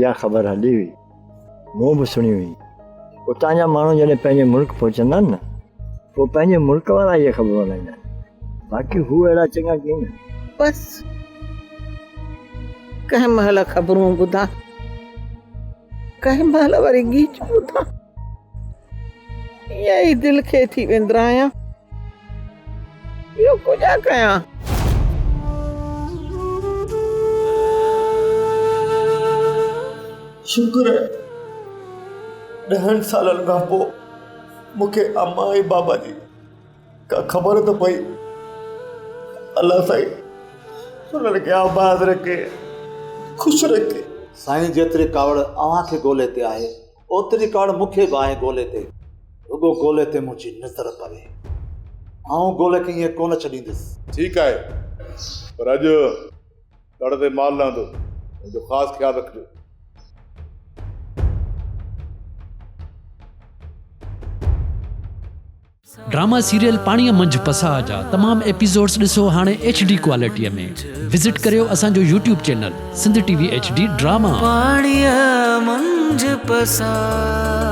इहा ख़बर हली हुई, मूं बि सुणी हुई। उतां जा माण्हू जॾहिं पंहिंजे मुल्क पहुचंदा आहिनि न, पोइ पंहिंजे मुल्क वारा इहे ख़बर हलाईंदा आहिनि। बाक़ी हू अहिड़ा चङा कीअं न। बसि कंहिं महिल ख़बरूं ॿुधां, कंहिं महिल वरी गीच ॿुधां, ईअं ई दिलि खे थी विंदरायां। ॿियो कुझु कयां। शुक्र है 10 सालनि खां पोइ मूंखे अम्मा ऐं बाबा जी का ख़बर त पई। अल्लाह साईं उन्हनि खे आबाद रखे, ख़ुशि रखे। साईं जेतिरी कावड़ अव्हां खे ॻोल्हे ते आहे, ओतिरी कावड़ मूंखे बि आहे ॻोल्हे ते। रुॻो ॻोल्हे ते मुंहिंजी नज़र पवे, आउं ॻोल्हे खे ईअं कोन छॾींदुसि। ठीकु आहे, पर अॼु दड़ ते माल लहंदो, मुंहिंजो ख़ासि ख़्यालु रखिजो। ड्रामा सीरियल पाणीअ मंझि पसाह जा तमाम एपिसोड्स ॾिसो हाणे HD क्वालिटीअ में। विज़िट करियो असांजो YouTube channel Sindh TV HD drama. पाणीअ मंझि पसाह।